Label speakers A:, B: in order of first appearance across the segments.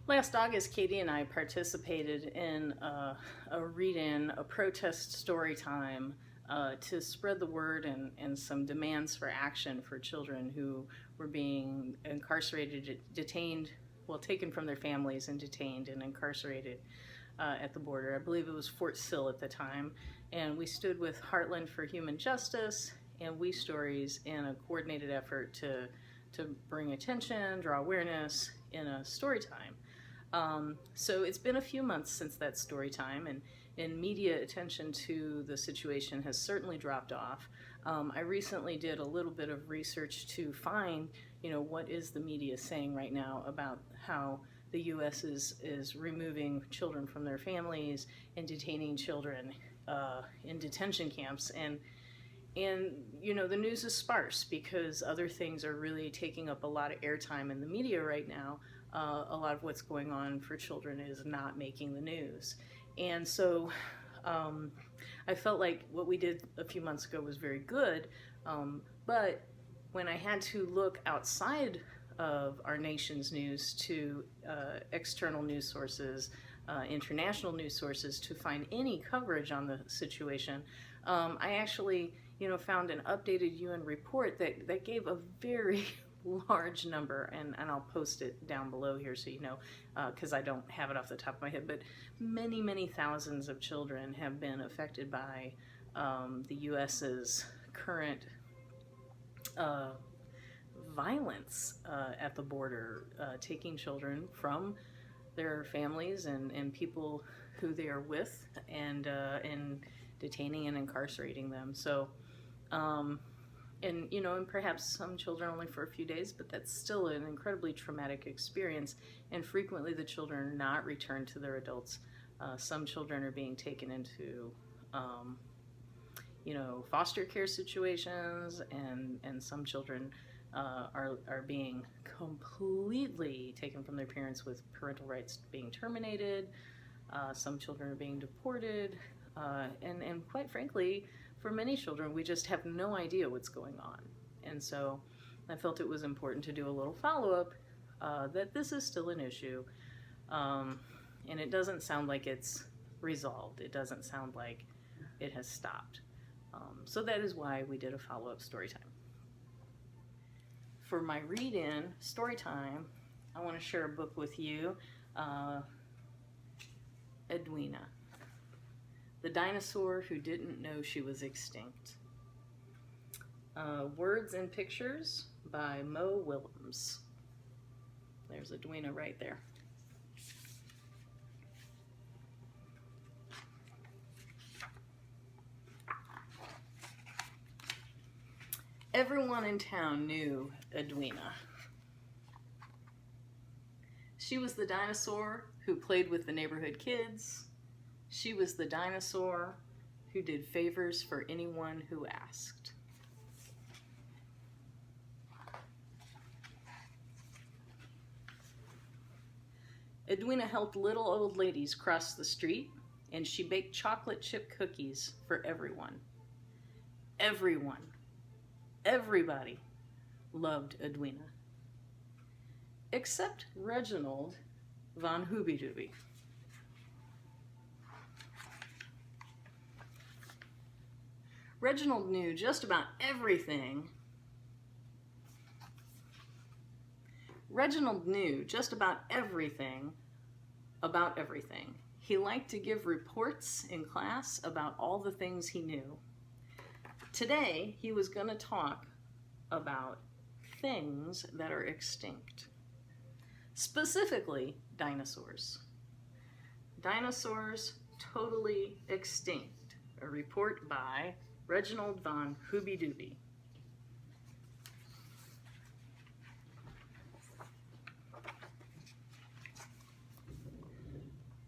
A: Last August, Katie and I participated in a read-in, a protest story time to spread the word and some demands for action for children who were being incarcerated, detained, well, taken from their families and detained and incarcerated at the border. I believe it was Fort Sill at the time. And we stood with Heartland for Human Justice and We Stories in a coordinated effort to bring attention, draw awareness in a story time. So it's been a few months since that story time, and media attention to the situation has certainly dropped off. I recently did a little bit of research to find, what is the media saying right now about how the U.S. is removing children from their families and detaining children in detention camps. And the news is sparse because other things are really taking up a lot of airtime in the media right now. A lot of what's going on for children is not making the news. And so I felt like what we did a few months ago was very good, but when I had to look outside of our nation's news to external news sources, international news sources, to find any coverage on the situation, I actually found an updated UN report that gave a very large number, and I'll post it down below here so you know, because I don't have it off the top of my head, but many thousands of children have been affected by the U.S.'s current violence at the border, taking children from their families and people who they are with, and detaining and incarcerating them. So and perhaps some children only for a few days, but that's still an incredibly traumatic experience, and frequently the children are not returned to their adults. Some children are being taken into foster care situations, and some children are being completely taken from their parents with parental rights being terminated. Some children are being deported, and quite frankly, for many children, we just have no idea what's going on. And so I felt it was important to do a little follow-up that this is still an issue, and it doesn't sound like it's resolved. It doesn't sound like it has stopped. So that is why we did a follow-up story time. For my read-in story time, I want to share a book with you, Edwina, the dinosaur who didn't know she was extinct. Words and Pictures by Mo Willems. There's Edwina right there. Everyone in town knew Edwina. She was the dinosaur who played with the neighborhood kids. She was the dinosaur who did favors for anyone who asked. Edwina helped little old ladies cross the street, and she baked chocolate chip cookies for everyone. Everyone. Everybody loved Edwina. Except Reginald von Hooby-Dooby. Reginald knew just about everything. Reginald knew just about everything about everything. He liked to give reports in class about all the things he knew. Today, he was going to talk about things that are extinct. Specifically, dinosaurs. Dinosaurs totally extinct. A report by Reginald von Hooby-Dooby.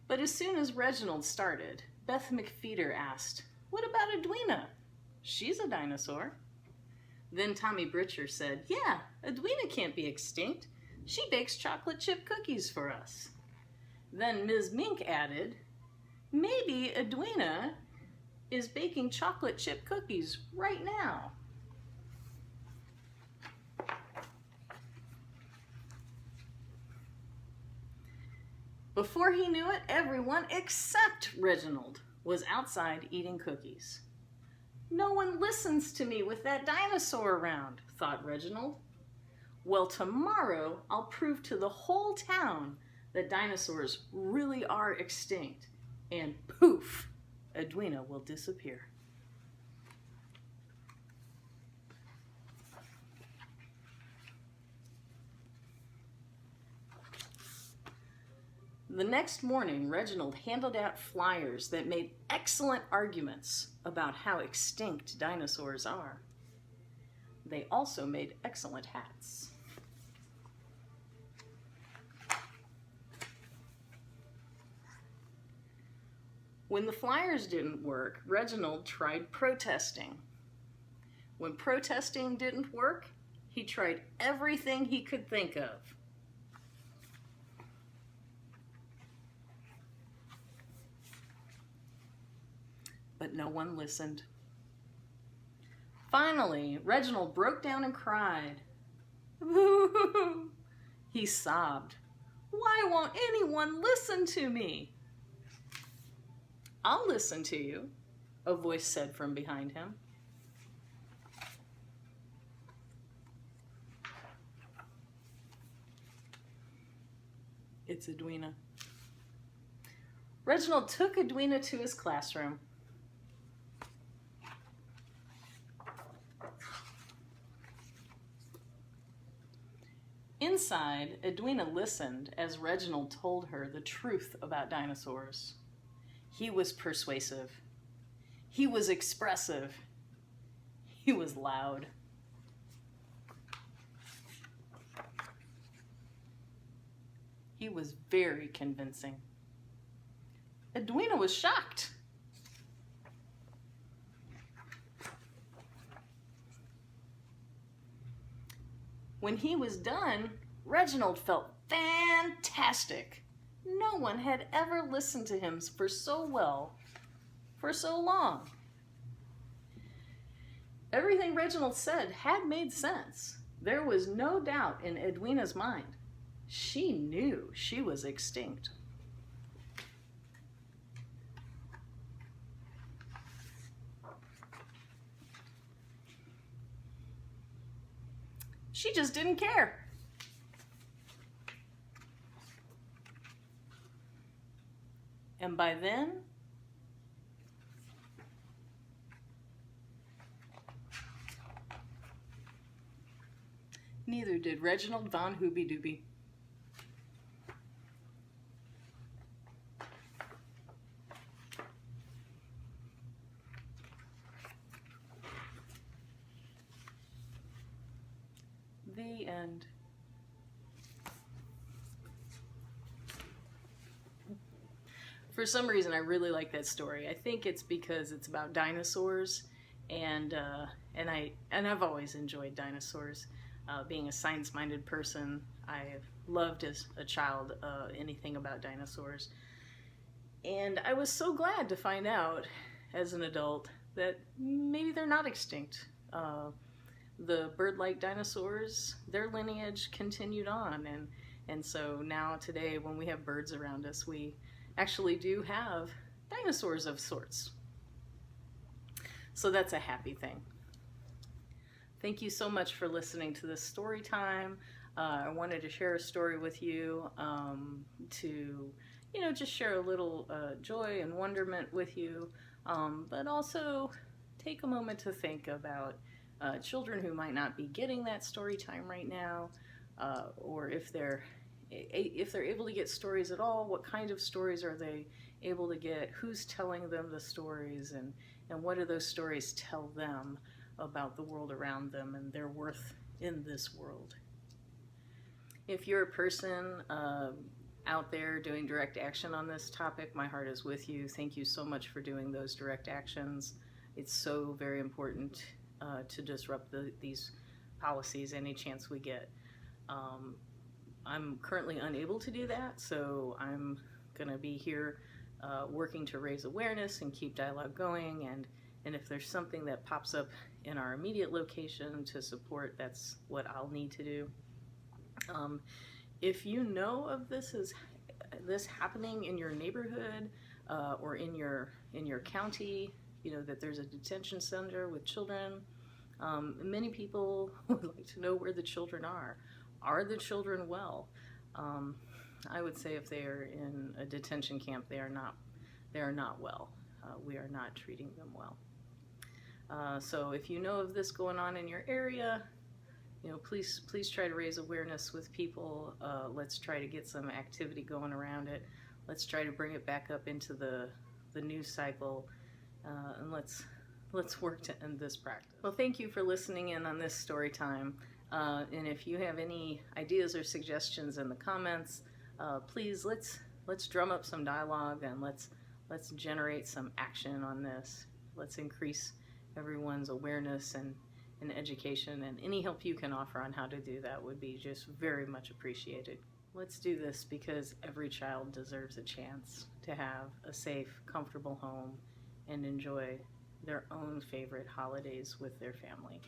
A: But as soon as Reginald started, Beth McFeeder asked, "What about Edwina? She's a dinosaur." Then Tommy Britcher said, "Yeah, Edwina can't be extinct. She bakes chocolate chip cookies for us." Then Ms. Mink added, "Maybe Edwina is baking chocolate chip cookies right now." Before he knew it, everyone except Reginald was outside eating cookies. No one listens to me with that dinosaur around, thought Reginald. Well, tomorrow I'll prove to the whole town that dinosaurs really are extinct, and poof, Edwina will disappear. The next morning, Reginald handed out flyers that made excellent arguments about how extinct dinosaurs are. They also made excellent hats. When the flyers didn't work, Reginald tried protesting. When protesting didn't work, he tried everything he could think of. But no one listened. Finally, Reginald broke down and cried. He sobbed. Why won't anyone listen to me? I'll listen to you, a voice said from behind him. It's Edwina. Reginald took Edwina to his classroom. Inside, Edwina listened as Reginald told her the truth about dinosaurs. He was persuasive. He was expressive. He was loud. He was very convincing. Edwina was shocked. When he was done, Reginald felt fantastic. No one had ever listened to him for so well, for so long. Everything Reginald said had made sense. There was no doubt in Edwina's mind. She knew she was extinct. She just didn't care. And by then, neither did Reginald von Hooby-Dooby. The end. For some reason, I really like that story. I think it's because it's about dinosaurs, and I've always enjoyed dinosaurs. Being a science-minded person, I loved as a child anything about dinosaurs, and I was so glad to find out as an adult that maybe they're not extinct. The bird-like dinosaurs, their lineage continued on, and so now today when we have birds around us, we actually do have dinosaurs of sorts. So that's a happy thing. Thank you so much for listening to this story time. I wanted to share a story with you to, just share a little joy and wonderment with you, but also take a moment to think about children who might not be getting that story time right now, or if they're able to get stories at all, what kind of stories are they able to get, who's telling them the stories, and what do those stories tell them about the world around them and their worth in this world. If you're a person out there doing direct action on this topic, my heart is with you. Thank you so much for doing those direct actions. It's so very important to disrupt these policies any chance we get. I'm currently unable to do that, so I'm going to be here working to raise awareness and keep dialogue going, and if there's something that pops up in our immediate location to support, that's what I'll need to do. If you know of this this happening in your neighborhood or in your county, that there's a detention center with children. Many people would like to know where the children are. Are the children well? I would say if they are in a detention camp, they are not well. We are not treating them well. So if you know of this going on in your area, please try to raise awareness with people. Let's try to get some activity going around it. Let's try to bring it back up into the news cycle, and let's work to end this practice. Well, thank you for listening in on this story time. And if you have any ideas or suggestions in the comments, please let's drum up some dialogue, and let's generate some action on this. Let's increase everyone's awareness and education, and any help you can offer on how to do that would be just very much appreciated. Let's do this because every child deserves a chance to have a safe, comfortable home and enjoy their own favorite holidays with their family.